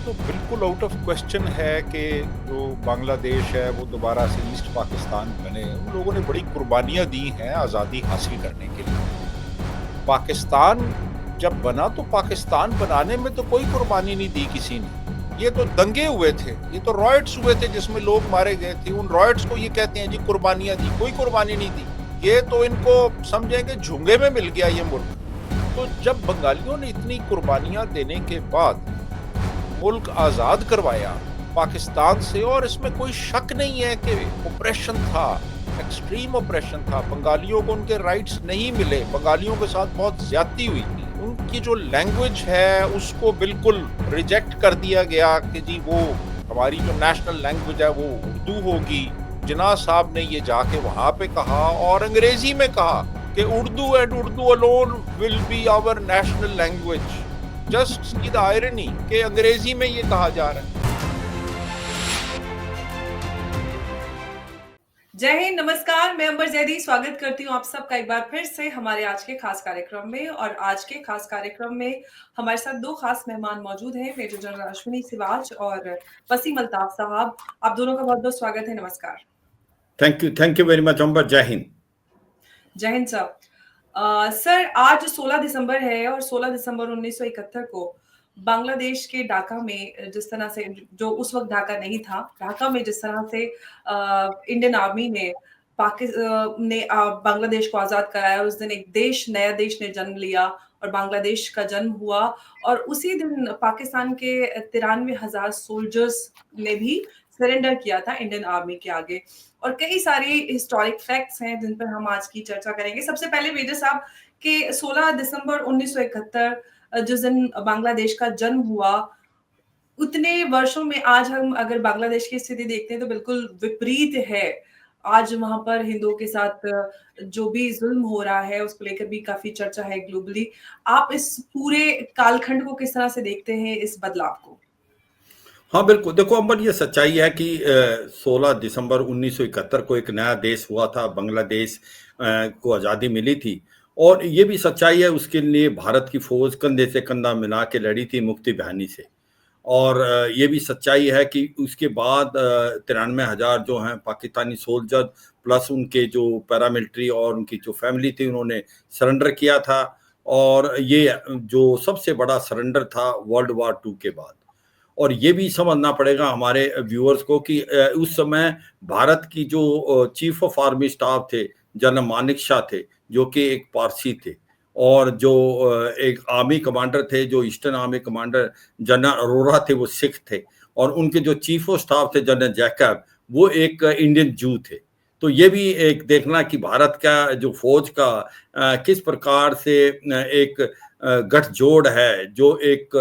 तो बिल्कुल out of question है कि जो बांग्लादेश है वो दोबारा से ईस्ट पाकिस्तान बने। उन लोगों ने बड़ी कुर्बानियां दी हैं आज़ादी हासिल करने के लिए। पाकिस्तान जब बना तो पाकिस्तान बनाने में तो कोई कुर्बानी नहीं दी किसी ने। ये तो दंगे हुए थे, ये तो रॉयट्स हुए थे जिसमें लोग मारे गए थे। उन रॉयट्स को ये कहते हैं जी कुर्बानियां दी, कोई कुर्बानी नहीं दी। ये तो इनको समझेंगे झुंगे में मिल गया ये मुल्क। तो जब बंगालियों ने इतनी कुर्बानियां देने के बाद मुल्क आज़ाद करवाया पाकिस्तान से, और इसमें कोई शक नहीं है कि ऑपरेशन था, एक्सट्रीम ऑपरेशन था। बंगालियों को उनके राइट्स नहीं मिले, बंगालियों के साथ बहुत ज्यादती हुई थी। उनकी जो लैंग्वेज है उसको बिल्कुल रिजेक्ट कर दिया गया कि जी वो हमारी जो नेशनल लैंग्वेज है वो उर्दू होगी। जिन्ना साहब ने ये जाके वहां पे कहा और अंग्रेजी में कहा कि Urdu and Urdu alone will be our national language. Just see the irony कि अंग्रेजी में ये कहा जा रहा है। जय हिंद, नमस्कार। मैं अंबर जैदी स्वागत करती हूँ आप सबका एक बार फिर से हमारे आज के खास कार्यक्रम में। और आज के खास कार्यक्रम में हमारे साथ दो खास मेहमान मौजूद हैं, मेजर जनरल अश्विनी सिवाच और वसीम अल्ताफ साहब। आप दोनों का बहुत बहुत स्वागत है। नमस्कार। थैंक यू वेरी मच अंबर। जय हिंद। जय हिंद सर। सर, आज 16 दिसंबर है और 16 दिसंबर 1971 को बांग्लादेश के ढाका में जिस तरह से, जो उस वक्त ढाका नहीं था, ढाका में जिस तरह से इंडियन आर्मी ने बांग्लादेश को आजाद कराया, उस दिन एक नया देश ने जन्म लिया और बांग्लादेश का जन्म हुआ। और उसी दिन पाकिस्तान के 93,000 सोल्जर्स ने भी सरेंडर किया था इंडियन आर्मी के आगे। और कई सारे हिस्टोरिक फैक्ट्स हैं जिन पर हम आज की चर्चा करेंगे। सबसे पहले मेजर साहब के 16 दिसंबर 1971 जिस दिन बांग्लादेश का जन्म हुआ, उतने वर्षों में आज हम अगर बांग्लादेश की स्थिति देखते हैं तो बिल्कुल विपरीत है। आज वहां पर हिंदुओं के साथ जो भी जुल्म हो रहा है उसको लेकर भी काफी चर्चा है ग्लोबली। आप इस पूरे कालखंड को किस तरह से देखते हैं, इस बदलाव को? हाँ बिल्कुल, देखो अंबर, ये सच्चाई है कि 16 दिसंबर 1971 को एक नया देश हुआ था, बांग्लादेश को आज़ादी मिली थी। और ये भी सच्चाई है, उसके लिए भारत की फौज कंधे से कंधा मिला के लड़ी थी मुक्ति बहानी से। और ये भी सच्चाई है कि उसके बाद 93,000 जो हैं पाकिस्तानी सोल्जर प्लस उनके जो पैरामिलिट्री और उनकी जो फैमिली थी, उन्होंने सरेंडर किया था। और ये जो सबसे बड़ा सरेंडर था वर्ल्ड वार 2 के बाद। और ये भी समझना पड़ेगा हमारे व्यूअर्स को कि उस समय भारत की जो चीफ ऑफ आर्मी स्टाफ थे जनरल मानिक शाह थे, जो कि एक पारसी थे। और जो एक आर्मी कमांडर थे, जो eastern army commander general Arora थे, वो सिख थे। और उनके जो चीफ ऑफ स्टाफ थे जनरल जैकब, वो एक इंडियन जू थे। तो ये भी एक देखना कि भारत का जो फौज का किस प्रकार से एक गठजोड़ है, जो एक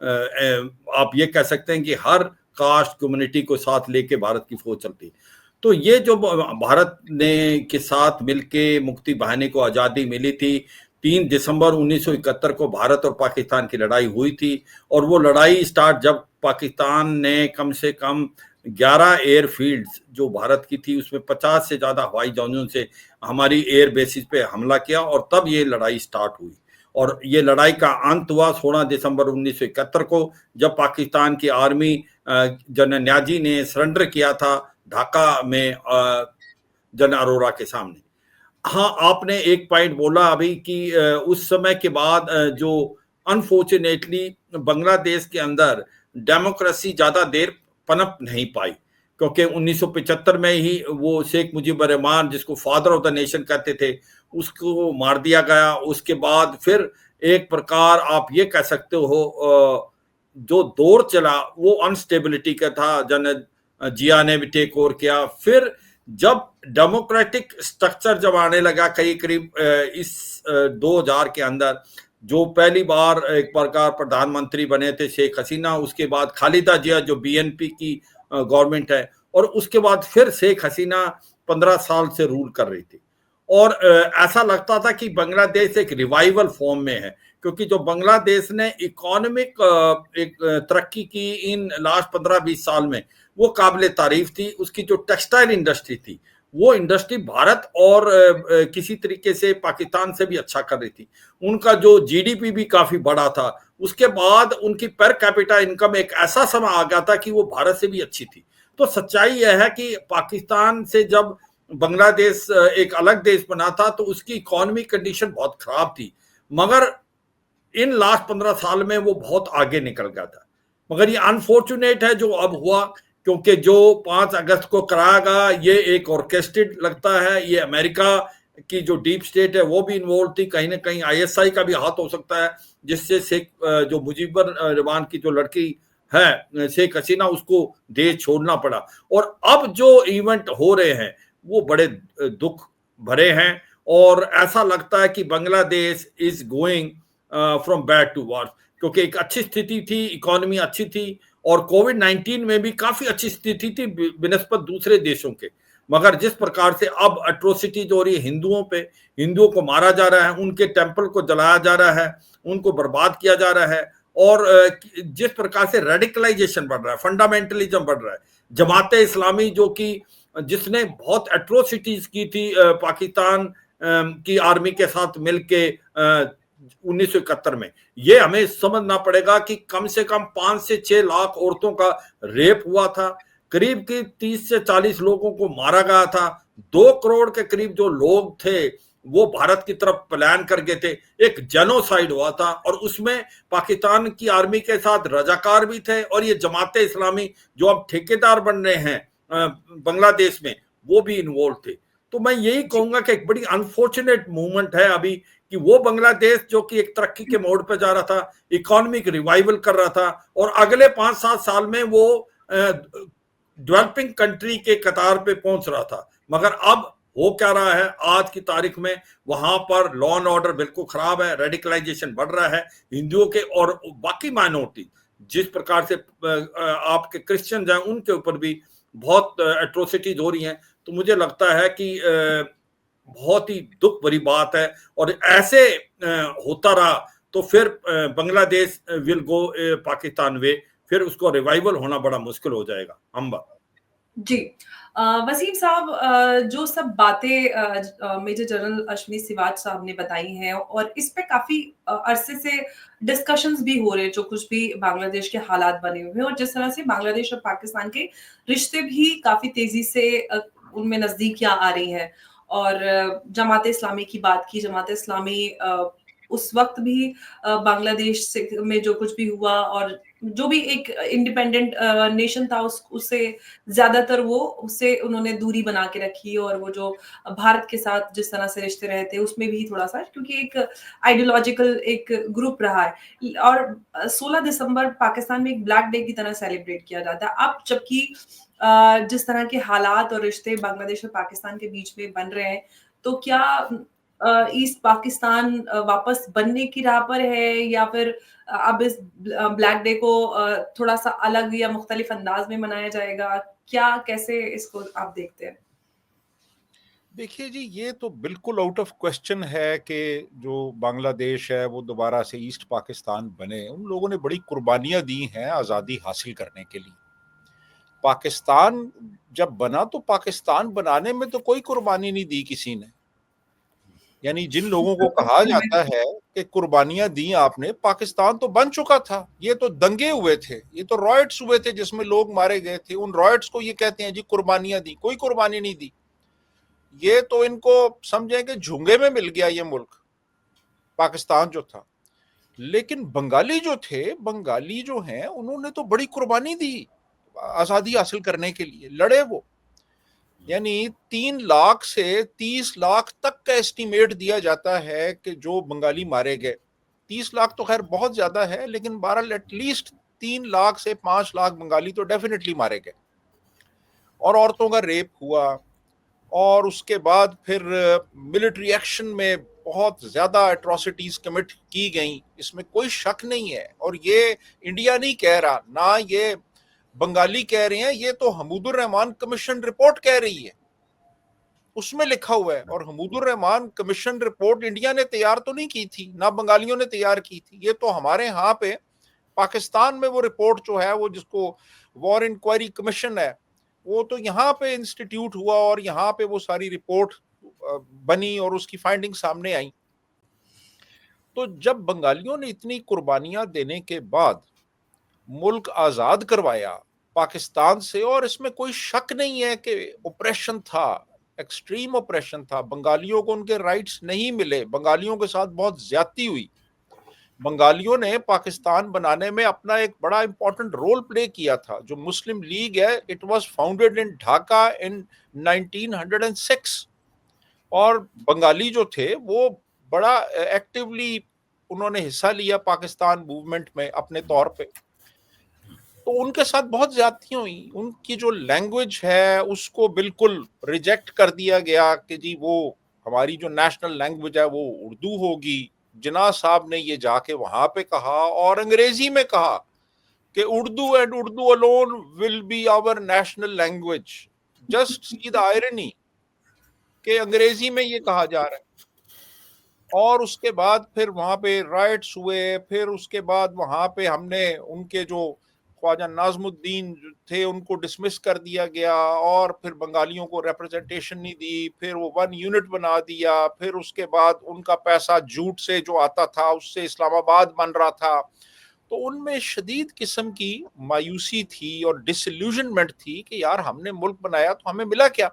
आप ये कह सकते हैं कि हर कास्ट कम्युनिटी को साथ लेके भारत की फौज चलती। तो ये जो भारत ने के साथ मिलके मुक्ति बहाने को आज़ादी मिली थी, 3 दिसंबर 1971 को भारत और पाकिस्तान की लड़ाई हुई थी। और वो लड़ाई स्टार्ट जब पाकिस्तान ने कम से कम 11 एयरफील्ड्स जो भारत की थी, उसमें 50 से ज़्यादा हवाई जहाज़ों से हमारी एयर बेसिस पे हमला किया, और तब ये लड़ाई स्टार्ट हुई। और ये लड़ाई का अंत हुआ 16 दिसंबर 1971 को, जब पाकिस्तान की आर्मी जनरल न्याजी ने सरेंडर किया था ढाका में जनरल अरोरा के सामने। हाँ, आपने एक पॉइंट बोला अभी कि उस समय के बाद जो अनफॉर्चुनेटली बांग्लादेश के अंदर डेमोक्रेसी ज़्यादा देर पनप नहीं पाई, क्योंकि 1975 में ही वो शेख मुजीबुर रहमान, जिसको फादर ऑफ द नेशन कहते थे, उसको मार दिया गया। उसके बाद फिर एक प्रकार आप ये कह सकते हो जो दौर चला वो अनस्टेबिलिटी का था। जनरल जिया ने भी टेक ओवर किया। फिर जब डेमोक्रेटिक स्ट्रक्चर जब आने लगा करीब इस 2000 के अंदर, जो पहली बार एक प्रकार प्रधानमंत्री बने थे शेख हसीना, उसके बाद खालिदा जिया जो बीएनपी की गवर्नमेंट है, और उसके बाद फिर शेख हसीना 15 साल से रूल कर रही थी। और ऐसा लगता था कि बांग्लादेश एक रिवाइवल फॉर्म में है, क्योंकि जो बांग्लादेश ने इकोनॉमिक एक तरक्की की इन लास्ट 15-20 साल में, वो काबिल तारीफ थी। उसकी जो टेक्सटाइल इंडस्ट्री थी, वो इंडस्ट्री भारत और किसी तरीके से पाकिस्तान से भी अच्छा कर रही थी। उनका जो जीडीपी भी काफी बड़ा था, उसके बाद उनकी पर कैपिटा इनकम एक ऐसा समय आ गया था कि वो भारत से भी अच्छी थी। तो सच्चाई यह है कि पाकिस्तान से जब बांग्लादेश एक अलग देश बना था तो उसकी इकोनॉमी कंडीशन बहुत खराब थी, मगर इन लास्ट 15 साल में वो बहुत आगे निकल गया था। मगर ये अनफॉर्चुनेट है जो अब हुआ, क्योंकि जो 5 अगस्त को कराया गया ये एक ऑर्केस्ट्रेट लगता है। ये अमेरिका की जो डीप स्टेट है वो भी इन्वॉल्व थी, कहीं ना कहीं आईएसआई का भी हाथ हो सकता है, जिससे शेख जो मुजीबर रहमान की जो लड़की है शेख हसीना, उसको देश छोड़ना पड़ा। और अब जो इवेंट हो रहे हैं वो बड़े दुख भरे हैं, और ऐसा लगता है कि Bangladesh is going from bad to worse, क्योंकि एक अच्छी स्थिति थी, इकोनॉमी अच्छी थी, और कोविड 19 में भी काफी अच्छी स्थिति थी बिनस्बत दूसरे देशों के। मगर जिस प्रकार से अब अट्रोसिटीज हो रही है हिंदुओं पे, हिंदुओं को मारा जा रहा है, उनके टेम्पल को जलाया जा रहा है, उनको बर्बाद किया जा रहा है, और जिस प्रकार से रेडिकलाइजेशन बढ़ रहा है, फंडामेंटलिज्म बढ़ रहा है, जमाते इस्लामी जो कि जिसने बहुत एट्रोसिटीज की थी पाकिस्तान की आर्मी के साथ मिलके 1971 में, ये हमें समझना पड़ेगा कि कम से कम 5 से 6 लाख औरतों का रेप हुआ था, करीब की 30 से 40 लोगों को मारा गया था, 2 करोड़ के करीब जो लोग थे वो भारत की तरफ प्लान कर गए थे, एक जेनोसाइड हुआ था, और उसमें पाकिस्तान की आर्मी के साथ रजाकार भी थे, और ये जमाते इस्लामी जो अब ठेकेदार बन रहे हैं बांग्लादेश में, वो भी इन्वॉल्व थे। तो मैं यही कहूंगा कि एक बड़ी अनफॉर्चुनेट मूवमेंट है अभी कि वो बांग्लादेश जो कि एक तरक्की के मोड़ पर जा रहा था, इकोनॉमिक रिवाइवल कर रहा था, और अगले 5-7 साल में वो डेवलपिंग कंट्री के कतार पे पहुंच रहा था। मगर अब हो क्या रहा है आज की तारीख में, वहां पर लॉ एंड ऑर्डर बिल्कुल खराब है, रेडिकलाइजेशन बढ़ रहा है, हिंदुओं के और बाकी माइनॉरिटी जिस प्रकार से आपके क्रिश्चियन हैं उनके ऊपर भी बहुत एट्रोसिटीज हो रही हैं। तो मुझे लगता है कि बहुत ही दुख भरी बात है, और ऐसे होता रहा तो फिर बांग्लादेश विल गो पाकिस्तान वे, फिर उसको रिवाइवल होना बड़ा मुश्किल हो जाएगा। अम्बा जी। वसीम साहब, जो सब बातें मेजर जनरल अश्विनी सिवाच साहब ने बताई हैं, और इस पे काफ़ी अरसे से डिस्कशंस भी हो रहे हैं, जो कुछ भी बांग्लादेश के हालात बने हुए हैं, और जिस तरह से बांग्लादेश और पाकिस्तान के रिश्ते भी काफ़ी तेज़ी से उनमें नज़दीकियाँ आ रही हैं। और जमात इस्लामी की बात की, जमात इस्लामी उस वक़्त भी बांग्लादेश से में जो कुछ भी हुआ, और जो भी एक इंडिपेंडेंट नेशन था उससे ज़्यादातर वो उससे उन्होंने दूरी बना के रखी, और वो जो भारत के साथ जिस तरह से रिश्ते रहे थे उसमें भी थोड़ा-सा, क्योंकि एक आइडियोलॉजिकल एक ग्रुप रहा है। और 16 दिसंबर पाकिस्तान में एक ब्लैक डे की तरह सेलिब्रेट किया जाता है। अब जबकि जिस तरह के हालात और रिश्ते बांग्लादेश और पाकिस्तान के बीच में बन रहे हैं, तो क्या ईस्ट पाकिस्तान वापस बनने की राह पर है, या फिर अब इस ब्लैक डे को थोड़ा-सा अलग या मुख्तलिफ अंदाज में मनाया जाएगा? क्या, कैसे इसको आप देखते हैं? देखिए जी, ये तो बिल्कुल आउट ऑफ क्वेश्चन है कि जो बांग्लादेश है वो दोबारा से ईस्ट पाकिस्तान बने। उन लोगों ने बड़ी कुर्बानियां दी हैं आज़ादी हासिल करने के लिए। पाकिस्तान जब बना तो पाकिस्तान बनाने में तो कोई कुर्बानी नहीं दी किसी ने। यानी जिन लोगों को कहा जाता है कि कुर्बानियां दी आपने, पाकिस्तान तो बन चुका था। ये तो दंगे हुए थे, ये तो रॉयट्स हुए थे जिसमें लोग मारे गए थे। उन रॉयट्स को ये कहते हैं जी कुर्बानियां दी। कोई कुर्बानी नहीं दी। ये तो इनको समझें कि झुंगे में मिल गया ये मुल्क, पाकिस्तान जो था। लेकिन बंगाली जो थे, बंगाली जो हैं, उन्होंने तो बड़ी कुर्बानी दी आज़ादी हासिल करने के लिए, लड़े वो। यानी 3 लाख से 30 लाख तक का एस्टीमेट दिया जाता है कि जो बंगाली मारे गए। 30 लाख तो खैर बहुत ज्यादा है, लेकिन बहरहाल एटलीस्ट 3 लाख से 5 लाख बंगाली तो डेफिनेटली मारे गए। और औरतों का रेप हुआ, और उसके बाद फिर मिलिट्री एक्शन में बहुत ज्यादा एट्रोसिटीज कमिट की गई, इसमें कोई शक नहीं है। और ये इंडिया नहीं कह रहा, ना ये बंगाली कह रहे हैं, ये तो हमूदुर रहमान कमीशन रिपोर्ट कह रही है, उसमें लिखा हुआ है। और Hamoodur Rahman commission report India ने तैयार तो नहीं की थी, ना बंगालियों ने तैयार की थी। ये तो हमारे यहाँ पे पाकिस्तान में वो रिपोर्ट जो है, वो जिसको वॉर इंक्वायरी कमीशन है, वो तो यहाँ पे इंस्टीट्यूट हुआ, और यहाँ पे वो सारी रिपोर्ट बनी और उसकी फाइंडिंग सामने आई। तो जब बंगालियों ने इतनी कुर्बानियां देने के बाद मुल्क आजाद करवाया पाकिस्तान से, और इसमें कोई शक नहीं है कि ऑपरेशन था, एक्सट्रीम ऑपरेशन था, बंगालियों को उनके राइट्स नहीं मिले, बंगालियों के साथ बहुत ज्यादती हुई, बंगालियों ने पाकिस्तान बनाने में अपना एक बड़ा इंपॉर्टेंट रोल प्ले किया था। जो मुस्लिम लीग है, it was founded in Dhaka in 1906, और बंगाली जो थे वो बड़ा एक्टिवली उन्होंने हिस्सा लिया पाकिस्तान मूवमेंट में अपने तौर पे। तो उनके साथ बहुत ज्यादतियां हुई, उनकी जो लैंग्वेज है उसको बिल्कुल रिजेक्ट कर दिया गया कि जी वो हमारी जो नेशनल लैंग्वेज है वो उर्दू होगी। जिन्ना साहब ने ये जाके वहां पे कहा और अंग्रेजी में कहा कि Urdu and Urdu alone will be our national language. Just see the irony कि अंग्रेजी में ये कहा जा रहा है। और उसके बाद फिर वहां पे राइट्स हुए, फिर उसके बाद वहां पे हमने उनके जो ख्वाजा नाजमुद्दीन थे उनको डिसमिस कर दिया गया, और फिर बंगालियों को रिप्रेजेंटेशन नहीं दी, फिर वो 1 यूनिट बना दिया, फिर उसके बाद उनका पैसा झूठ से जो आता था उससे इस्लामाबाद बन रहा था। तो उनमें शदीद किस्म की मायूसी थी और डिसइल्यूजनमेंट थी कि यार हमने मुल्क बनाया तो हमें मिला क्या।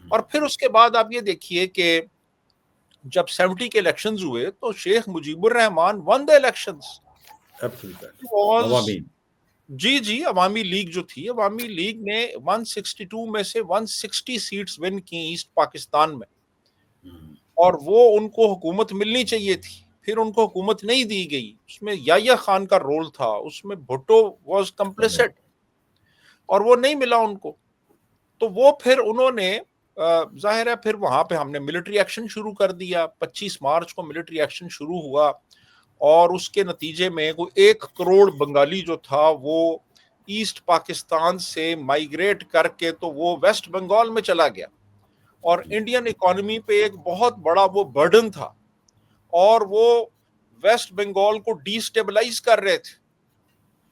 और फिर उसके बाद आप ये देखिए कि जब 70 के इलेक्शंस हुए तो Sheikh Mujibur Rahman won the elections. जी जी, अवामी लीग जो थी, अवामी लीग ने 162 में से 160 सीट्स विन की ईस्ट पाकिस्तान में, और वो उनको हुकूमत मिलनी चाहिए थी, फिर उनको हुकूमत नहीं दी गई। उसमें याह्या खान का रोल था, उसमें भुट्टो वाज कंप्लिसिट, और वो नहीं मिला उनको। तो वो फिर उन्होंने जाहिर है फिर वहां पे हमने मिलिट्री एक्शन शुरू कर दिया। 25 मार्च को मिलिट्री एक्शन शुरू हुआ, और उसके नतीजे में कोई 1 करोड़ बंगाली जो था वो ईस्ट पाकिस्तान से माइग्रेट करके तो वो वेस्ट बंगाल में चला गया, और इंडियन इकोनॉमी पे एक बहुत बड़ा वो बर्डन था, और वो वेस्ट बंगाल को डिस्टेबलाइज कर रहे थे।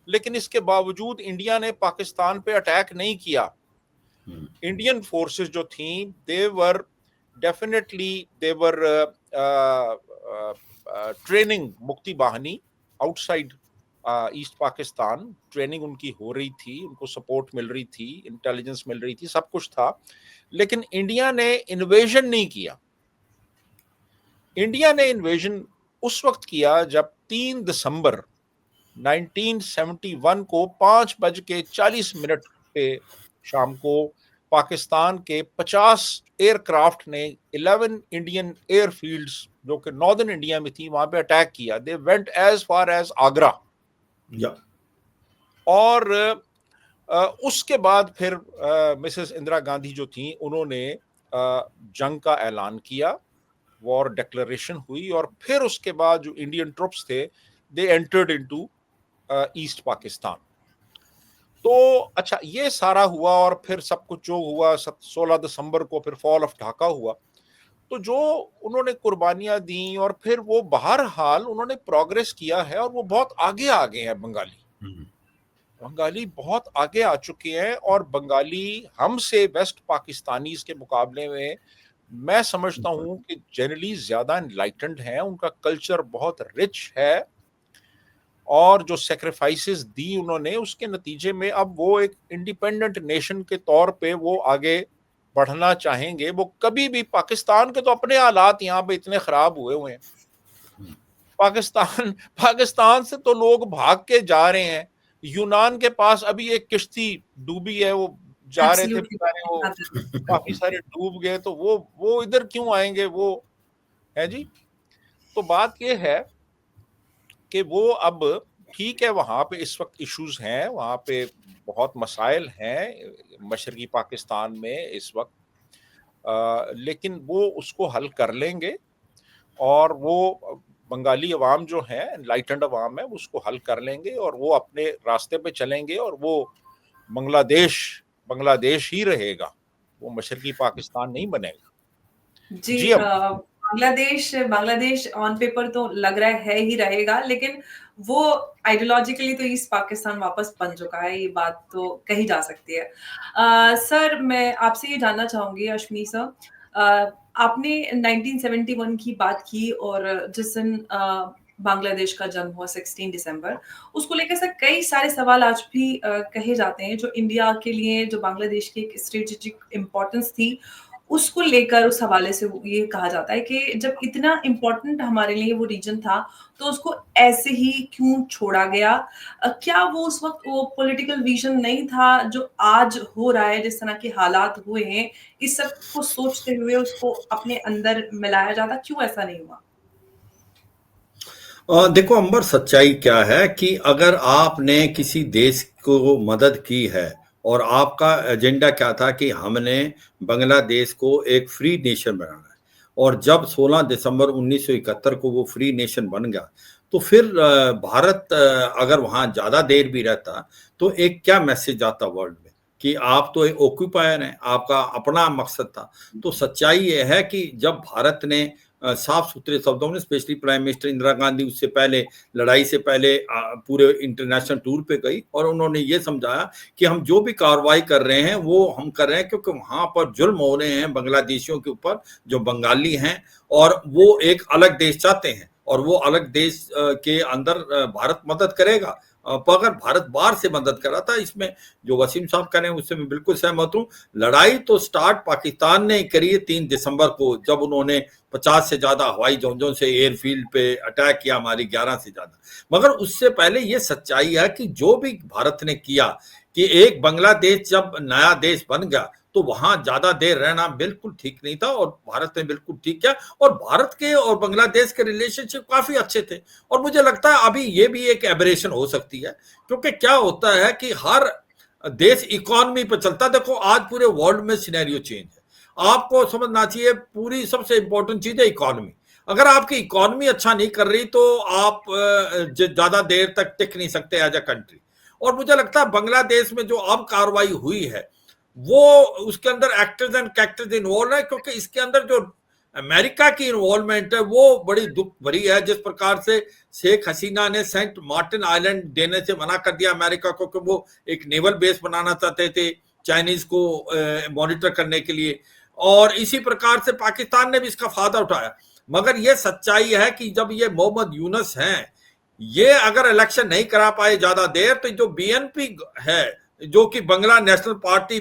लेकिन इसके बावजूद इंडिया ने पाकिस्तान पे अटैक नहीं किया। इंडियन फोर्सेस जो थी दे वर ट्रेनिंग मुक्ति बाहिनी आउटसाइड ईस्ट पाकिस्तान, ट्रेनिंग उनकी हो रही थी, उनको सपोर्ट मिल रही थी, इंटेलिजेंस मिल रही थी, सब कुछ था। लेकिन इंडिया ने इन्वेजन नहीं किया। इंडिया ने इन्वेजन उस वक्त किया जब 3 दिसंबर 1971 को 5:40 पे शाम को पाकिस्तान के 50 एयरक्राफ्ट ने 11 इंडियन एयरफील्ड्स जो कि नॉर्दर्न इंडिया में थी वहां पे अटैक किया। They went as far as Agra. और उसके बाद फिर मिसेस इंदिरा गांधी जो थी उन्होंने जंग का ऐलान किया, वॉर डिक्लेरेशन हुई, और फिर उसके बाद जो इंडियन ट्रुप्स थे they entered into east Pakistan. तो अच्छा ये सारा हुआ, और फिर सब कुछ जो हुआ 16 दिसंबर को फिर फॉल ऑफ ढाका हुआ। तो जो उन्होंने कुर्बानियां दी, और फिर वो बहरहाल उन्होंने प्रोग्रेस किया है, और वो बहुत आगे आ गए हैं बंगाली बहुत आगे आ चुके हैं। और बंगाली हमसे वेस्ट पाकिस्तानीज के मुकाबले में मैं समझता हूं कि जनरली ज्यादा एनलाइटेंड हैं, उनका कल्चर बहुत रिच है, और जो सेक्रीफाइसेस दी उन्होंने उसके नतीजे में अब वो एक इंडिपेंडेंट नेशन के तौर पे वो आगे बढ़ना चाहेंगे। वो कभी भी पाकिस्तान के तो अपने हालात यहाँ पे इतने खराब हुए हैं, पाकिस्तान से तो लोग भाग के जा रहे हैं। यूनान के पास अभी एक किश्ती डूबी है, वो जा रहे थे बेचारे, वो काफी सारे डूब गए, तो वो इधर क्यों आएंगे, वो है जी। तो बात ये है कि वो अब ठीक है, वहां पे इस वक्त इश्यूज हैं, वहां पे बहुत मसाइल हैं मशरकी पाकिस्तान में इस वक्त, लेकिन वो उसको हल कर लेंगे, और वो बंगाली अवाम जो है एनलाइटेंड अवाम है उसको हल कर लेंगे, और वो अपने रास्ते पे चलेंगे, और वो बांग्लादेश ही रहेगा, वो मशरकी पाकिस्तान नहीं बनेगा। जी बांग्लादेश ऑन पेपर तो लग रहा है ही रहेगा, लेकिन वो आइडियोलॉजिकली तो ईस्ट पाकिस्तान वापस बन चुका है, ये बात तो कही जा सकती है। सर मैं आपसे ये जानना चाहूंगी, अशमी सर, आपने 1971 की बात की और जिस दिन बांग्लादेश का जन्म हुआ 16 दिसंबर, उसको लेकर से कई सारे सवाल आज भी कहे जाते हैं, जो इंडिया के लिए, जो बांग्लादेश की एक स्ट्रेटेजिक इम्पोर्टेंस थी, उसको लेकर उस हवाले से वो ये कहा जाता है कि जब इतना इम्पोर्टेंट हमारे लिए वो रीजन था, तो उसको ऐसे ही क्यों छोड़ा गया? क्या वो उस वक़्त वो पॉलिटिकल विज़न नहीं था जो आज हो रहा है, जिस तरह के हालात हुए हैं, इस सब को सोचते हुए उसको अपने अंदर मिलाया जाता, क्यों ऐसा नहीं हुआ? देखो अंबर, सच्चाई क्या है कि अगर आपने किसी देश को मदद की है और आपका एजेंडा क्या था कि हमने बांग्लादेश को एक फ्री नेशन बनाना है, और जब 16 दिसंबर 1971 को वो फ्री नेशन बन गया, तो फिर भारत अगर वहाँ ज़्यादा देर भी रहता तो एक क्या मैसेज आता वर्ल्ड में कि आप तो एक ऑक्यूपायर हैं, आपका अपना मकसद था। तो सच्चाई ये है कि जब भारत ने साफ सुथरे शब्दों में, specially prime minister Indira Gandhi उससे पहले, लड़ाई से पहले पूरे इंटरनेशनल टूर पे गई और उन्होंने ये समझाया कि हम जो भी कार्रवाई कर रहे हैं वो हम कर रहे हैं क्योंकि वहां पर जुल्म हो रहे हैं बांग्लादेशियों के ऊपर जो बंगाली हैं, और वो एक अलग देश चाहते हैं और वो अलग देश के अंदर भारत मदद करेगा। पर अगर भारत बाहर से मदद कर रहा था, इसमें जो वसीम साहब कह रहे हैं उससे मैं बिल्कुल सहमत हूं। लड़ाई तो स्टार्ट पाकिस्तान ने करी है 3 दिसंबर को, जब उन्होंने 50 से ज्यादा हवाई जहाजों से एयरफील्ड पे अटैक किया, हमारी 11 से ज्यादा। मगर उससे पहले ये सच्चाई है कि जो भी भारत ने किया कि एक बांग्लादेश जब नया देश बन गया तो वहां ज्यादा देर रहना बिल्कुल ठीक नहीं था, और भारत ने बिल्कुल ठीक किया, और भारत के और बांग्लादेश के रिलेशनशिप काफी अच्छे थे। और मुझे लगता है अभी ये भी एक एबरेशन हो सकती है, क्योंकि क्या होता है कि हर देश इकोनॉमी पर चलता। देखो आज पूरे वर्ल्ड में सिनेरियो चेंज है, आपको समझना चाहिए पूरी सबसे इंपॉर्टेंट चीज है इकोनॉमी। अगर आपकी इकोनॉमी अच्छा नहीं कर रही तो आप ज्यादा देर तक टिक नहीं सकते एज अ कंट्री। और मुझे लगता है बांग्लादेश में जो अब कार्रवाई हुई है वो उसके अंदर एक्टर्स एंड कैरेक्टर्स इन्वॉल्व है, क्योंकि इसके अंदर जो अमेरिका की इन्वॉल्वमेंट है वो बड़ी दुख भरी है। जिस प्रकार से शेख हसीना ने सेंट मार्टिन आइलैंड देने से मना कर दिया अमेरिका को, कि वो एक नेवल बेस बनाना चाहते थे चाइनीज को मॉनिटर करने के लिए, और इसी प्रकार से पाकिस्तान ने भी इसका फायदा उठाया। मगर ये सच्चाई है कि जब ये मोहम्मद यूनुस हैं, ये अगर इलेक्शन नहीं करा पाए ज्यादा देर, तो जो बीएनपी है जो कि बंगला नेशनल पार्टी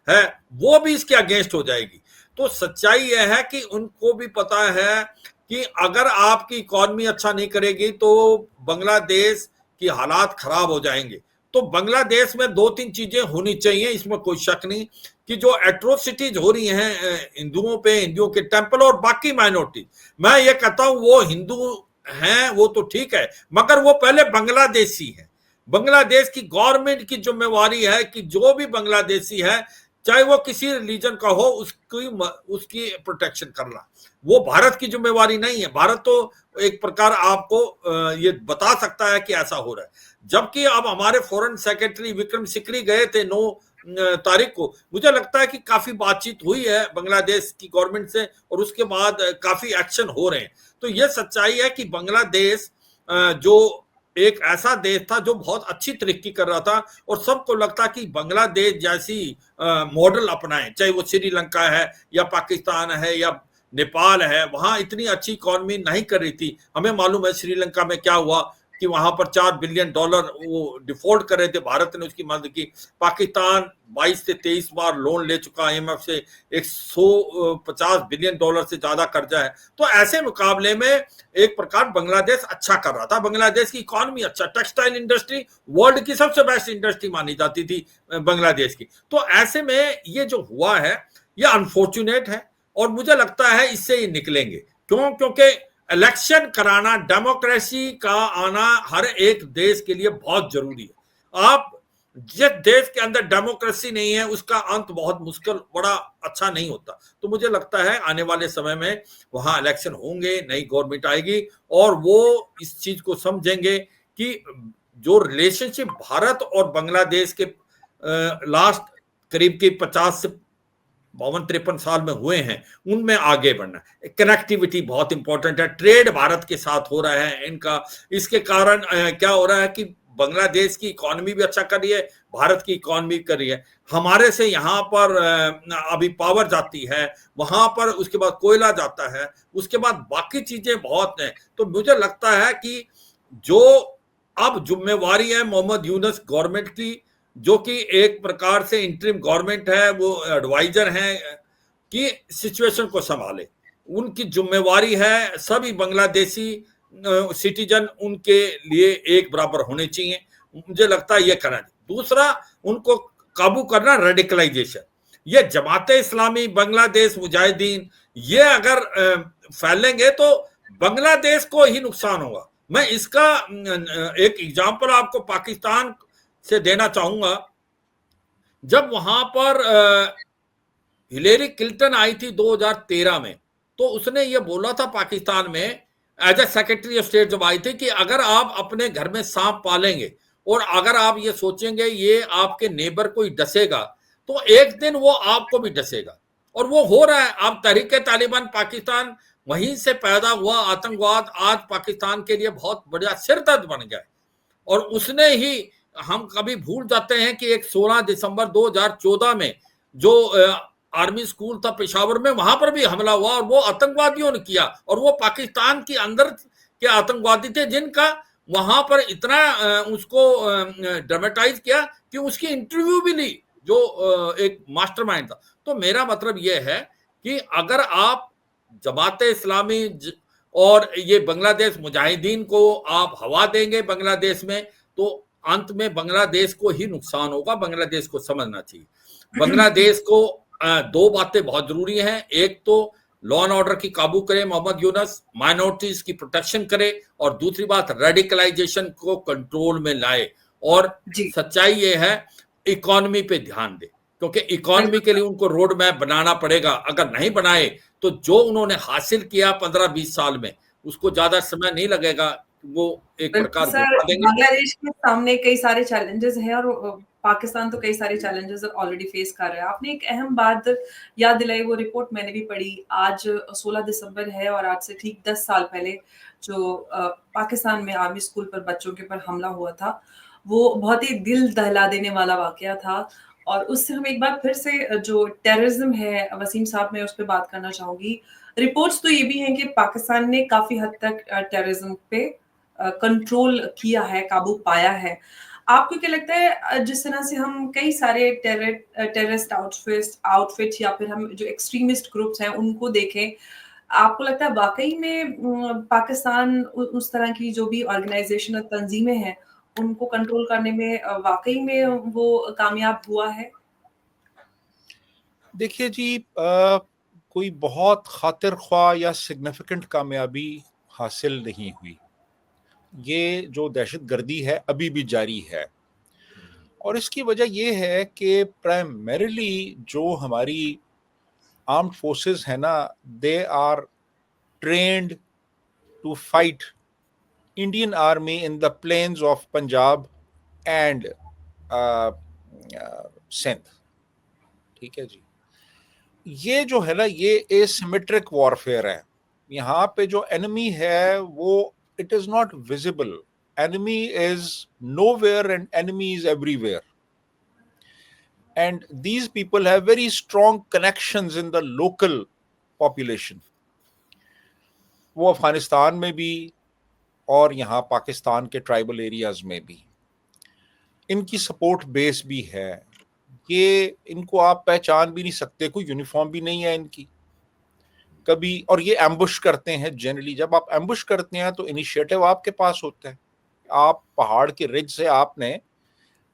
है, वो भी इसके अगेंस्ट हो जाएगी। तो सच्चाई यह है कि उनको भी पता है कि अगर आपकी इकोनॉमी अच्छा नहीं करेगी तो बांग्लादेश की हालात खराब हो जाएंगे। तो बांग्लादेश में 2-3 चीजें होनी चाहिए, इसमें कोई शक नहीं, कि जो एट्रोसिटीज हो रही हैं हिंदुओं पे, हिंदुओं के टेम्पल और बाकी माइनॉरिटी, मैं ये कहता हूं वो हिंदू हैं वो तो ठीक है, मगर वो पहले बांग्लादेशी है। बांग्लादेश की गवर्नमेंट की जिम्मेवारी है कि जो भी बांग्लादेशी है, चाहे वो किसी रिलीजन का हो, उसकी प्रोटेक्शन करना वो भारत की जिम्मेवारी नहीं है। भारत तो एक प्रकार आपको ये बता सकता है कि ऐसा हो रहा है। जबकि अब हमारे फॉरेन सेक्रेटरी विक्रम सिकरी गए थे 9 तारीख को, मुझे लगता है कि काफी बातचीत हुई है बांग्लादेश की गवर्नमेंट से और उसके बाद काफी एक्शन हो रहे हैं। तो ये सच्चाई है कि बांग्लादेश जो एक ऐसा देश था जो बहुत अच्छी तरक्की कर रहा था, और सबको लगता कि बांग्लादेश जैसी मॉडल अपनाएं, चाहे वो श्रीलंका है या पाकिस्तान है या नेपाल है, वहां इतनी अच्छी इकोनॉमी नहीं कर रही थी। हमें मालूम है श्रीलंका में क्या हुआ कि वहां पर $4 बिलियन वो डिफॉल्ट कर रहे थे, भारत ने उसकी मदद की। पाकिस्तान 22 से 23 बार लोन ले चुका आईएमएफ से, $150 बिलियन से ज्यादा कर्जा है। तो ऐसे मुकाबले में एक प्रकार बांग्लादेश अच्छा कर रहा था। बांग्लादेश की इकोनॉमी अच्छा, टेक्सटाइल इंडस्ट्री वर्ल्ड की सबसे बेस्ट इंडस्ट्री मानी जाती थी बांग्लादेश की। तो ऐसे में ये जो हुआ है ये अनफॉर्चुनेट है, और मुझे लगता है इससे ही निकलेंगे। क्यों? क्योंकि इलेक्शन कराना, डेमोक्रेसी का आना हर एक देश के लिए बहुत जरूरी है। आप जिस देश के अंदर डेमोक्रेसी नहीं है उसका अंत बहुत मुश्किल, बड़ा अच्छा नहीं होता। तो मुझे लगता है आने वाले समय में वहां इलेक्शन होंगे, नई गवर्नमेंट आएगी और वो इस चीज को समझेंगे कि जो रिलेशनशिप भारत और बांग्लादेश के लास्ट करीब के 50 से 52-53 साल में हुए हैं, उनमें आगे बढ़ना। कनेक्टिविटी बहुत इंपॉर्टेंट है, ट्रेड भारत के साथ हो रहा है इनका। इसके कारण क्या हो रहा है कि बांग्लादेश की इकोनॉमी भी अच्छा कर रही है, भारत की इकोनॉमी कर रही है। हमारे से यहाँ पर अभी पावर जाती है, वहां पर उसके बाद कोयला जाता है, उसके बाद बाकी चीजें बहुत हैं। तो मुझे लगता है कि जो अब जिम्मेवारी है मोहम्मद यूनुस गवर्नमेंट की, जो कि एक प्रकार से इंटरिम गवर्नमेंट है, वो एडवाइजर हैं कि सिचुएशन को संभाले, उनकी जिम्मेवारी है। सभी बांग्लादेशी सिटीजन उनके लिए एक बराबर होने चाहिए, मुझे लगता है ये करना चाहिए। दूसरा, उनको काबू करना रेडिकलाइजेशन। ये जमाते इस्लामी, बांग्लादेश मुजाहिदीन, ये अगर फैलेंगे तो बांग्लादेश को ही नुकसान होगा। मैं इसका एक एग्जांपल आपको पाकिस्तान से देना चाहूंगा। जब वहां पर हिलेरी क्लिंटन आई थी 2013 में, तो उसने ये बोला था पाकिस्तान में as a secretary of state जब आई थी कि अगर आप अपने घर में सांप पालेंगे और अगर आप ये सोचेंगे ये आपके नेबर को ही डसेगा, तो एक दिन वो आपको भी डसेगा। और वो हो रहा है। अब तहरीके तालिबान पाकिस्तान, वहीं से पैदा हुआ आतंकवाद आज पाकिस्तान के लिए बहुत बड़ा सिरदर्द बन गया है। और उसने ही, हम कभी भूल जाते हैं कि एक 16 दिसंबर 2014 में जो आर्मी स्कूल था पेशावर में, वहां पर भी हमला हुआ और वो आतंकवादियों ने किया, और वो पाकिस्तान के अंदर के आतंकवादी थे जिनका वहां पर इतना उसको ड्रामेटाइज किया कि उसकी इंटरव्यू भी ली, जो एक मास्टरमाइंड था। तो मेरा मतलब ये है कि अगर आप जमाते इस्लामी और ये बांग्लादेश मुजाहिदीन को आप हवा देंगे बांग्लादेश में, तो अंत में बांग्लादेश को ही नुकसान होगा। बांग्लादेश को समझना चाहिए, बांग्लादेश को दो बातें बहुत जरूरी हैं। एक तो लॉ एंड ऑर्डर की काबू करे मोहम्मद यूनुस, माइनॉरिटीज की प्रोटेक्शन करे, और दूसरी बात रेडिकलाइजेशन को कंट्रोल में लाए। और सच्चाई ये है, इकोनॉमी पे ध्यान दे, क्योंकि इकोनॉमी के लिए उनको रोड मैप बनाना पड़ेगा। अगर नहीं बनाए तो जो उन्होंने हासिल किया 15-20 साल में, उसको ज्यादा समय नहीं लगेगा, वो एक प्रकार बांग्लादेश के सामने कई सारे चैलेंजेस हैं और पाकिस्तान तो कई सारे चैलेंजेस ऑलरेडी फेस कर रहा है। आपने एक अहम बात याद दिलाई, वो रिपोर्ट मैंने भी पढ़ी। आज 16 दिसंबर है और आज से ठीक 10 साल पहले जो पाकिस्तान में आर्मी स्कूल पर बच्चों के ऊपर हमला हुआ था, वो बहुत ही दिल दहला देने वाला वाकया था। और उससे हम एक बार फिर से जो टेररिज्म है, वसीम साहब, मैं उस पर बात करना चाहूंगी। रिपोर्ट्स तो ये भी हैं कि पाकिस्तान ने काफी हद तक टेररिज्म पे कंट्रोल किया है, काबू पाया है। आपको क्या लगता है, जिस तरह से हम कई सारे टेररिस्ट आउटफिट या फिर हम जो एक्सट्रीमिस्ट ग्रुप्स हैं उनको देखें, आपको लगता है वाकई में पाकिस्तान उस तरह की जो भी ऑर्गेनाइजेशन और तंजीमें हैं उनको कंट्रोल करने में वाकई में वो कामयाब हुआ है? देखिए जी, कोई बहुत खातिर ख्वाह या सिग्निफिकेंट कामयाबी हासिल नहीं हुई। ये जो दहशतगर्दी है अभी भी जारी है, और इसकी वजह ये है कि प्राइमरीली जो हमारी आर्म्ड फोर्सेस है ना, they are trained to fight Indian army in the plains of Punjab and Sindh. ठीक है जी, ये जो है ना, ये एसिमेट्रिक वॉरफेयर है। यहाँ पे जो एनिमी है वो it is not visible. Enemy is nowhere and enemy is everywhere. And these people have very strong connections in the local population. वो अफगानिस्तान में भी और यहाँ पाकिस्तान के ट्राइबल एरियाज में भी इनकी सपोर्ट बेस भी है। ये इनको आप पहचान भी नहीं सकते, कोई यूनिफॉर्म भी नहीं है इनकी कभी। और ये एम्बुश करते हैं जनरली। जब आप एम्बुश करते हैं तो इनिशिएटिव आपके पास होता है। आप पहाड़ के रिज से आपने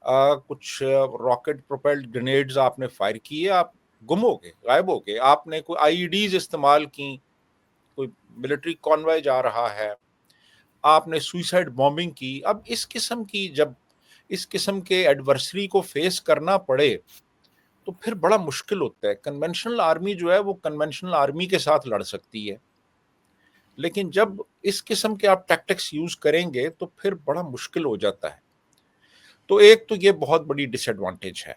कुछ रॉकेट प्रोपेल्ड ग्रेनेड्स आपने फायर किए, आप गुम हो गए, गायब हो गए। आपने कोई आईईडीज इस्तेमाल की, कोई मिलिट्री कॉन्वॉय जा रहा है, आपने सुसाइड बॉम्बिंग की। अब इस किस्म की, जब इस किस्म के एडवर्सरी को फेस करना पड़े तो फिर बड़ा मुश्किल होता है। कन्वेंशनल आर्मी जो है वो कन्वेंशनल आर्मी के साथ लड़ सकती है, लेकिन जब इस किस्म के आप टैक्टिक्स यूज करेंगे तो फिर बड़ा मुश्किल हो जाता है। तो एक तो ये बहुत बड़ी डिसएडवांटेज है।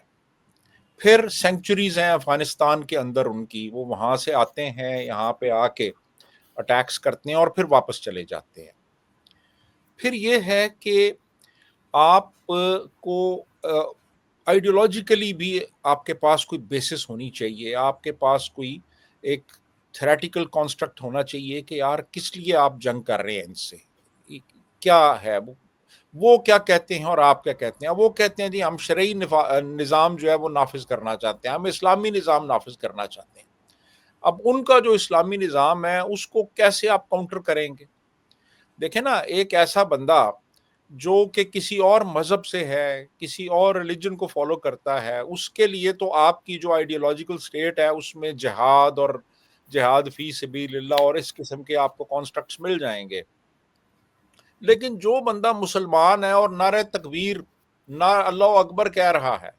फिर सेंचुरीज हैं अफगानिस्तान के अंदर उनकी, वो वहां से आते हैं, यहाँ पे आके अटैक्स करते हैं और फिर वापस चले जाते हैं। फिर ये है कि आप को आइडियोलॉजिकली भी आपके पास कोई बेसिस होनी चाहिए, आपके पास कोई एक थ्योरेटिकल कॉन्स्ट्रक्ट होना चाहिए कि यार किस लिए आप जंग कर रहे हैं इनसे, क्या है वो क्या कहते हैं और आप क्या कहते हैं। वो कहते हैं जी हम शरई निज़ाम जो है वो नाफिज करना चाहते हैं, हम इस्लामी निज़ाम नाफिज करना चाहते हैं। अब उनका जो इस्लामी निज़ाम है उसको कैसे आप काउंटर करेंगे। देखें ना, एक ऐसा बंदा जो कि किसी और मजहब से है, किसी और रिलीजन को फॉलो करता है, उसके लिए तो आपकी जो आइडियोलॉजिकल स्टेट है उसमें जिहाद और जिहाद फी सबिलिल्लाह और इस किस्म के आपको कॉन्स्ट्रक्ट्स मिल जाएंगे। लेकिन जो बंदा मुसलमान है और नारे तकबीर ना अल्लाह अकबर कह रहा है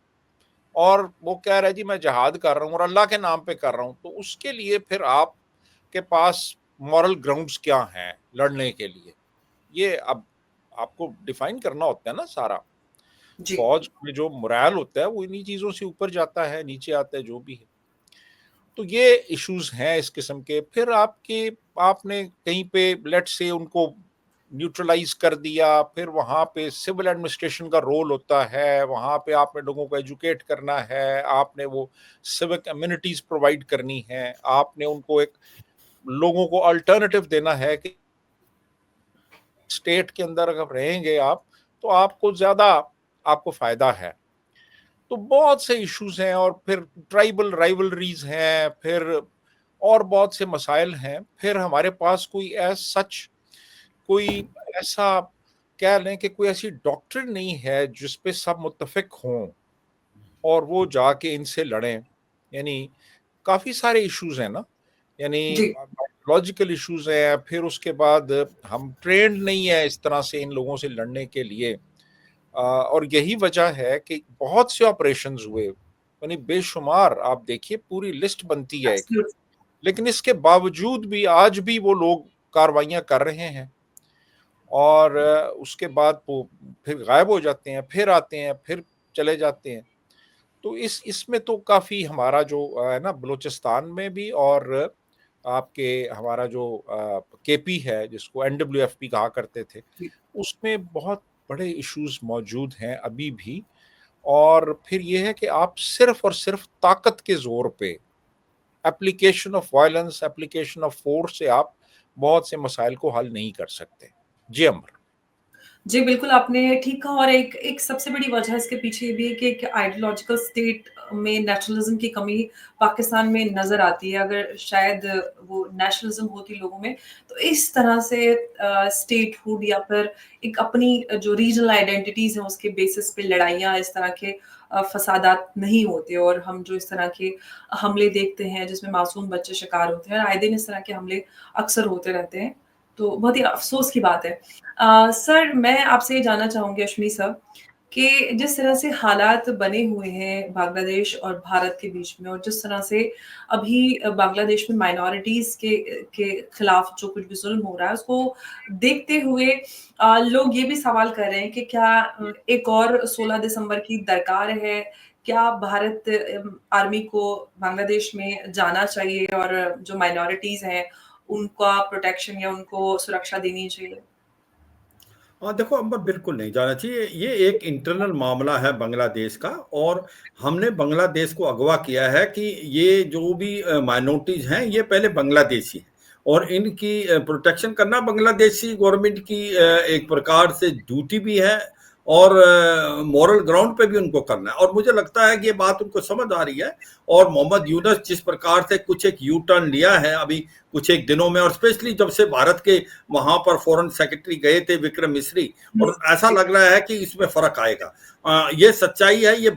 और वो कह रहा है जी मैं जिहाद कर रहा हूँ और अल्लाह के नाम पे कर रहा हूँ, तो उसके लिए फिर आपके पास मॉरल ग्राउंड्स क्या हैं लड़ने के लिए। ये अब आपको डिफाइन करना होता है ना सारा। जी। फौज में जो मोरल होता है वो इन्हीं चीजों से ऊपर जाता है, नीचे आता है जो भी है। तो ये इश्यूज हैं इस किस्म के। फिर आपने कहीं पे लेट्स से उनको न्यूट्रलाइज कर दिया, फिर वहां पे सिविल एडमिनिस्ट्रेशन का रोल होता है, वहां पे आपने लोगों को एजुकेट करना है, आपने वो सिविक अम्यूनिटीज प्रोवाइड करनी है, आपने उनको एक लोगों को अल्टरनेटिव देना है कि स्टेट के अंदर अगर रहेंगे आप तो आपको ज्यादा आपको फायदा है। तो बहुत से इश्यूज हैं और फिर ट्राइबल राइवलरीज हैं, फिर और बहुत से मसाइल हैं। फिर हमारे पास कोई सच कोई ऐसा कह लें कि कोई ऐसी डॉक्ट्रिन नहीं है जिस पे सब मुत्तफिक हों और वो जाके इनसे लड़ें। यानी काफ़ी सारे इश्यूज हैं ना, यानी जी। लॉजिकल इश्यूज हैं। फिर उसके बाद हम ट्रेंड नहीं है इस तरह से इन लोगों से लड़ने के लिए। और यही वजह है कि बहुत से ऑपरेशंस हुए, यानी बेशुमार, आप देखिए पूरी लिस्ट बनती है एक। एब्सोल्युटली। लेकिन इसके बावजूद भी आज भी वो लोग कार्रवाइयाँ कर रहे हैं और उसके बाद वो फिर गायब हो जाते हैं, फिर आते हैं, फिर चले जाते हैं। तो इसमें तो काफ़ी हमारा जो है ना बलूचिस्तान में भी और आपके हमारा जो केपी है जिसको एनडब्ल्यूएफपी कहा करते थे, जी। उसमें बहुत बड़े इश्यूज मौजूद हैं अभी भी। और फिर ये है कि आप सिर्फ और सिर्फ ताकत के जोर पे, application of violence, application of force से आप बहुत से मसाइल को हल नहीं कर सकते। जी अमर। जी, बिल्कुल आपने ठीक कहा और एक एक सबसे बड़ी वजह इसके पीछे ये भी है कि एक आइडियोलॉजिकल स्टेट में नेशनलिज़्म की कमी पाकिस्तान में नज़र आती है। अगर शायद वो नेशनलिज़्म होती लोगों में, तो इस तरह से स्टेटहुड या फिर एक अपनी जो रीजनल आइडेंटिटीज़ हैं, उसके बेसिस पे लड़ाइयाँ, इस तरह के फ़सादात नहीं होते और हम जो इस तरह के हमले देखते हैं, जिसमें मासूम बच्चे शिकार होते हैं और आए दिन इस तरह के हमले अक्सर होते रहते हैं। तो बहुत ही अफ़सोस की बात है। सर मैं आपसे ये जानना चाहूँगी अश्मी साहब कि जिस तरह से हालात बने हुए हैं बांग्लादेश और भारत के बीच में और जिस तरह से अभी बांग्लादेश में माइनॉरिटीज़ के खिलाफ जो कुछ भी ज़ुल्म हो रहा है, उसको देखते हुए लोग ये भी सवाल कर रहे हैं कि क्या एक और 16 दिसंबर की दरकार है? क्या भारत आर्मी को बांग्लादेश में जाना चाहिए और जो माइनॉरिटीज़ हैं, उनका प्रोटेक्शन या उनको सुरक्षा देनी चाहिए? हाँ, देखो अंबर, बिल्कुल नहीं जाना चाहिए। ये एक इंटरनल मामला है बांग्लादेश का, और हमने बांग्लादेश को अगवा किया है कि ये जो भी माइनॉरिटीज हैं ये पहले बांग्लादेशी हैं और इनकी प्रोटेक्शन करना बांग्लादेशी गवर्नमेंट की एक प्रकार से ड्यूटी भी है और मॉरल ग्राउंड पे भी उनको करना है। और मुझे लगता है कि ये बात उनको समझ आ रही है। और मोहम्मद यूनस जिस प्रकार से कुछ एक यू टर्न लिया है अभी कुछ एक दिनों में, और स्पेशली जब से भारत के वहां पर फॉरेन सेक्रेटरी गए थे विक्रम मिस्री, और ऐसा लग रहा है कि इसमें फर्क आएगा। ये सच्चाई है। ये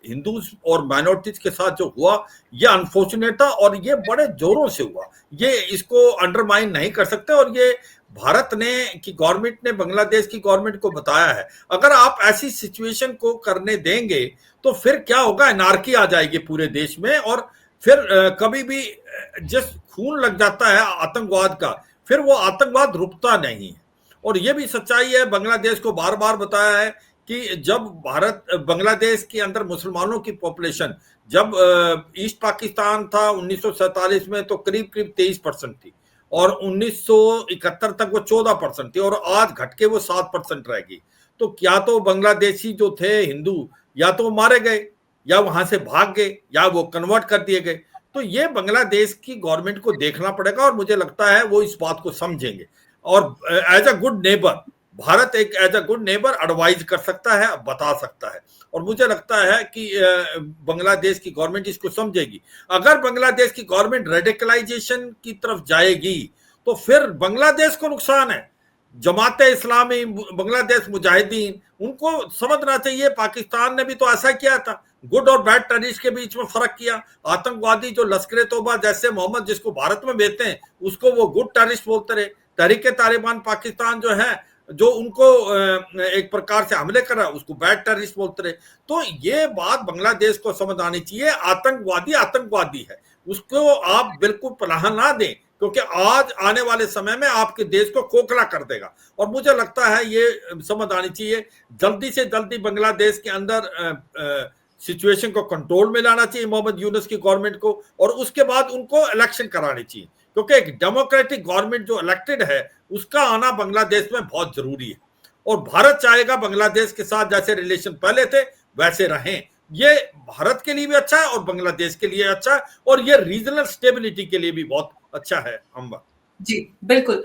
हिंदूज और माइनॉरिटीज के साथ जो हुआ ये अनफॉर्चुनेट था और ये बड़े जोरों से हुआ। ये इसको अंडरमाइन नहीं कर सकते। और ये भारत ने की गवर्नमेंट ने बांग्लादेश की गवर्नमेंट को बताया है, अगर आप ऐसी सिचुएशन को करने देंगे तो फिर क्या होगा, एनार्की आ जाएगी पूरे देश में। और फिर कभी भी जिस खून लग जाता है आतंकवाद का, फिर वो आतंकवाद रुकता नहीं है। और ये भी सच्चाई है, बांग्लादेश को बार बार बताया है कि जब भारत बांग्लादेश के अंदर मुसलमानों की पॉपुलेशन जब ईस्ट पाकिस्तान था 1947 में तो करीब करीब 23% थी, और 1971 तक वो 14% थी, और आज घट के वो 7% रहेगी। तो क्या तो बांग्लादेशी जो थे हिंदू, या तो मारे गए, या वहां से भाग गए, या वो कन्वर्ट कर दिए गए। तो ये बांग्लादेश की गवर्नमेंट को देखना पड़ेगा, और मुझे लगता है वो इस बात को समझेंगे। और as a good neighbour, Bharat एक as a good neighbour advise कर सकता है, बता सकता है। और मुझे लगता है कि बांग्लादेश की गवर्नमेंट इसको समझेगी। अगर बांग्लादेश की गवर्नमेंट रेडिकलाइजेशन की तरफ जाएगी तो फिर बांग्लादेश को नुकसान है। जमात इस्लामी, बांग्लादेश मुजाहिदीन, उनको समझना चाहिए पाकिस्तान ने भी तो ऐसा किया था, गुड और बैड टेररिस्ट के बीच में फर्क किया। आतंकवादी जो लश्कर तोबा जैसे मोहम्मद जिसको भारत में भेजते हैं, उसको वो गुड टेररिस्ट बोलते रहे। तहरीक तालिबान पाकिस्तान जो है, जो उनको एक प्रकार से हमले कर रहा है, उसको बैड टेररिस्ट बोलते रहे। तो ये बात बांग्लादेश को समझ आनी चाहिए, आतंकवादी आतंकवादी है, उसको आप बिल्कुल पनाह ना दें, क्योंकि आज आने वाले समय में आपके देश को खोखला कर देगा। और मुझे लगता है ये समझ आनी चाहिए, जल्दी से जल्दी बांग्लादेश के अंदर सिचुएशन को कंट्रोल में लाना चाहिए मोहम्मद यूनुस की गवर्नमेंट को, और उसके बाद उनको इलेक्शन करानी चाहिए, क्योंकि एक डेमोक्रेटिक गवर्नमेंट जो इलेक्टेड है उसका आना बांग्लादेश में बहुत जरूरी है। और भारत चाहेगा बांग्लादेश के साथ जैसे रिलेशन पहले थे वैसे रहें। ये भारत के लिए भी अच्छा है और बांग्लादेश के लिए अच्छा है, और ये रीजनल स्टेबिलिटी के लिए भी बहुत अच्छा है। अम्बर जी, बिल्कुल।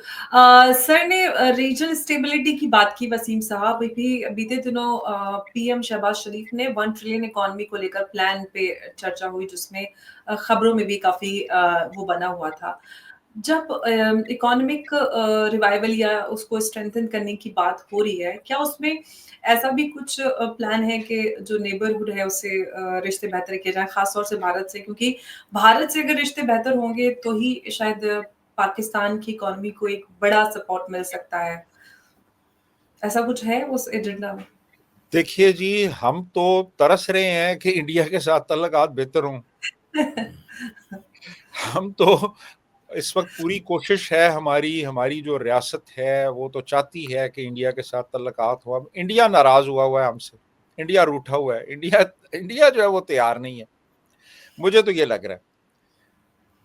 सर ने रीजनल स्टेबिलिटी की बात की, वसीम साहब। भी बीते दिनों पीएम शहबाज शरीफ ने 1 ट्रिलियन इकोनॉमी को लेकर प्लान पे चर्चा हुई, जिसमें खबरों में भी काफ़ी वो बना हुआ था। जब इकोनॉमिक रिवाइवल या उसको स्ट्रेंथन करने की बात हो रही है, क्या उसमें ऐसा भी कुछ प्लान है कि जो नेबरहुड है उससे रिश्ते बेहतर किए जाएँ, ख़ास तौर से भारत से? क्योंकि भारत से अगर रिश्ते बेहतर होंगे तो ही शायद पाकिस्तान की इकोनॉमी को एक बड़ा सपोर्ट मिल सकता है। ऐसा कुछ है उस एजेंडा में? देखिए जी, हम तो तरस रहे हैं कि इंडिया के साथ तल्लुकात बेहतर हों। हम तो इस वक्त पूरी कोशिश है हमारी जो रियासत है वो तो चाहती है कि इंडिया के साथ तल्लुकात हो। अब इंडिया नाराज हुआ है हमसे, इंडिया रूठा हुआ है, इंडिया जो है वो तैयार नहीं है, मुझे तो ये लग रहा है।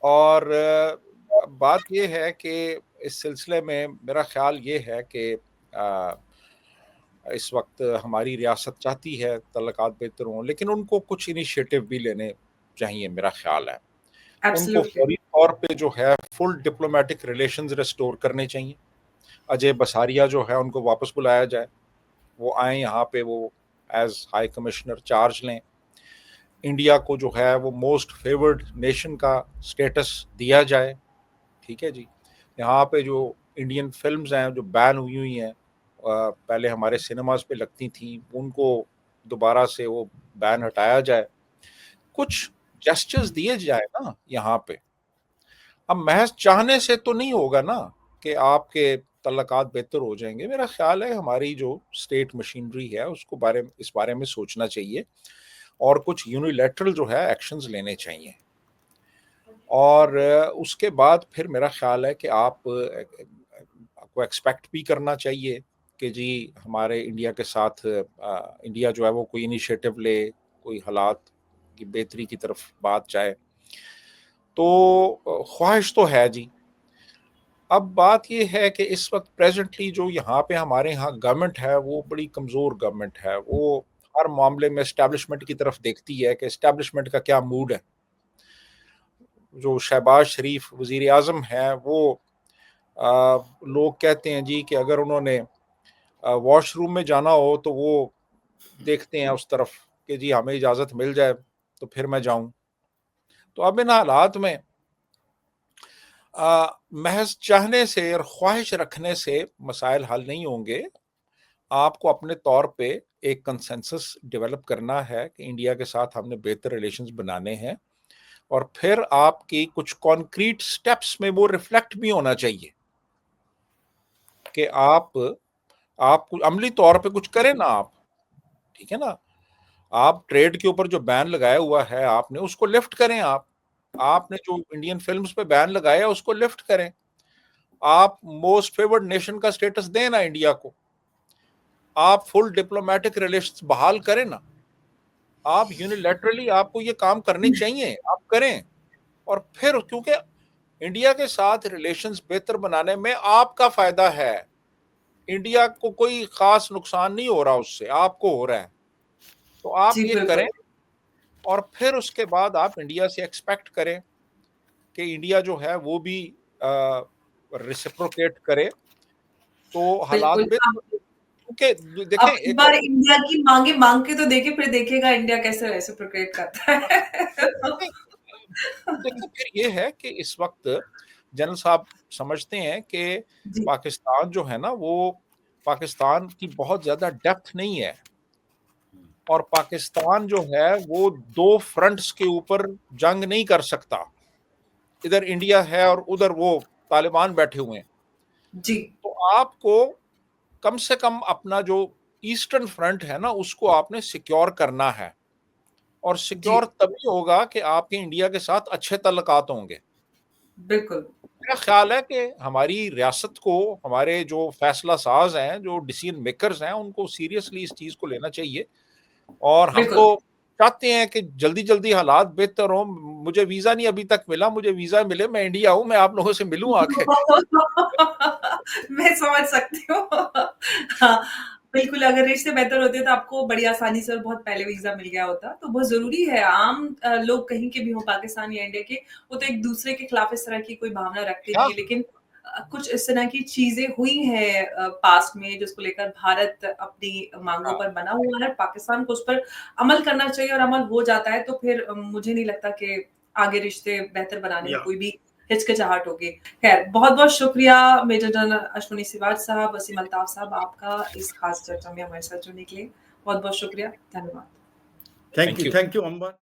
और बात ये है कि इस सिलसिले में मेरा ख्याल ये है कि इस वक्त हमारी रियासत चाहती है तल्लुकात बेहतर हों, लेकिन उनको कुछ इनिशिएटिव भी लेने चाहिए, मेरा ख्याल है। उनको एब्सोल्युटली। फौरी तौर पे जो है फुल डिप्लोमेटिक रिलेशंस रिस्टोर करने चाहिए। अजय बसारिया जो है उनको वापस बुलाया जाए, वो आए यहाँ पे, वो एज हाई कमिश्नर चार्ज लें। इंडिया को जो है वो मोस्ट फेवर्ड नेशन का स्टेटस दिया जाए, ठीक है जी। यहाँ पे जो इंडियन फिल्म्स हैं जो बैन हुई हुई हैं, पहले हमारे सिनेमाज पे लगती थी, उनको दोबारा से वो बैन हटाया जाए। कुछ जेस्चर्स दिए जाए ना यहाँ पे। अब महज चाहने से तो नहीं होगा ना कि आपके तल्लुकात बेहतर हो जाएंगे। मेरा ख्याल है हमारी जो स्टेट मशीनरी है उसको इस बारे में सोचना चाहिए, और कुछ यूनिलैटरल जो है एक्शंस लेने चाहिए। और उसके बाद फिर मेरा ख्याल है कि आपको एक्सपेक्ट भी करना चाहिए कि जी हमारे इंडिया के साथ इंडिया जो है वो कोई इनिशिएटिव ले, कोई हालात की बेहतरी की तरफ बात जाए। तो ख्वाहिश तो है जी। अब बात ये है कि इस वक्त प्रेजेंटली जो यहाँ पे हमारे यहाँ गवर्नमेंट है वो बड़ी कमज़ोर गवर्नमेंट है। वो हर मामले में एस्टैब्लिशमेंट की तरफ देखती है कि एस्टैब्लिशमेंट का क्या मूड है। जो शहबाज शरीफ वज़ीर आज़म है वो लोग कहते हैं जी कि अगर उन्होंने वॉशरूम में जाना हो तो वो देखते हैं उस तरफ कि जी हमें इजाज़त मिल जाए तो फिर मैं जाऊं। तो अब इन हालात में महज चाहने से और ख्वाहिश रखने से मसाइल हल नहीं होंगे। आपको अपने तौर पे एक कंसेंसस डेवलप करना है कि इंडिया के साथ हमने बेहतर रिलेशंस बनाने हैं, और फिर आपकी कुछ कॉन्क्रीट स्टेप्स में वो रिफ्लेक्ट भी होना चाहिए कि आप अमली तौर पे कुछ करें ना आप, ठीक है ना। आप ट्रेड के ऊपर जो बैन लगाया हुआ है आपने उसको लिफ्ट करें। आपने जो इंडियन फिल्म्स पे बैन लगाया उसको लिफ्ट करें। आप मोस्ट फेवर्ड नेशन का स्टेटस दें ना इंडिया को। आप फुल डिप्लोमेटिक रिलेशंस बहाल करें ना। आप यूनिलैटरली आपको ये काम करने चाहिए, आप करें। और फिर क्योंकि इंडिया के साथ रिलेशंस बेहतर बनाने में आपका फायदा है, इंडिया को कोई खास नुकसान नहीं हो रहा उससे, आपको हो रहा है। तो आप जी, ये बिल्कुल। करें और फिर उसके बाद आप इंडिया से एक्सपेक्ट करें कि इंडिया जो है वो भी रेसिप्रोकेट करे, तो हालात बिल्कुल, बेहतर। आप क्योंकि देखें एक एक बार इंडिया की माँगे माँग के तो देखें, फिर देखिएगा इंडिया कैसे रेसिप्रोकेट करता है। नहीं, देखिए फिर ये है कि इस वक्त जनरल साहब समझते हैं कि जी, पाकिस्तान जो है ना, वो पाकिस्तान की बहुत ज्यादा डेप्थ नहीं है, और पाकिस्तान जो है वो दो फ्रंट्स के ऊपर जंग नहीं कर सकता। इधर इंडिया है और उधर वो तालिबान बैठे हुए हैं। जी, तो आपको कम से कम अपना जो ईस्टर्न फ्रंट है ना, उसको आपने सिक्योर करना है, और जी, सिक्योर तभी होगा कि आपके इंडिया के साथ अच्छे तल्लुकात होंगे। बिल्कुल, मेरा ख्याल है कि हमारी रियासत को, हमारे जो फैसला साज हैं, जो डिसीजन मेकर्स हैं, उनको सीरियसली इस चीज को लेना चाहिए, और हम बिल्कुल। तो चाहते हैं कि जल्दी जल्दी हालात बेहतर हो। मुझे वीजा नहीं अभी तक मिला, मुझे वीजा मिले, मैं इंडिया हूं, मैं आप लोगों से मिलूं आके। मैं समझ सकती हूँ। हाँ, बिल्कुल अगर रिश्ते बेहतर होते तो आपको बड़ी आसानी से और बहुत पहले वीज़ा मिल गया होता। तो बहुत ज़रूरी है आम लोग कहीं के भी हों पाकिस्तान या इंडिया के, वो तो एक-दूसरे के खिलाफ इस तरह की कोई भावना रखते क्या नहीं है। लेकिन कुछ इस तरह की चीज़ें हुई हैं पास्ट में जिसको लेकर भारत अपनी माँगों हाँ, पर बना हुआ है। पाकिस्तान को उस पर अमल करना चाहिए और अमल हो जाता है तो फिर मुझे नहीं लगता कि आगे रिश्ते बेहतर बनाने में या कोई भी हिचकिचाहट होगी। खैर, बहुत-बहुत शुक्रिया मेजर जनरल अश्विनी सिवाच साहब, वसीम अल्ताफ साहब आपका इस खास चर्चा में हमारे साथ जुड़ने के लिए। बहुत-बहुत शुक्रिया। धन्यवाद। Thank you. Thank you Ambar.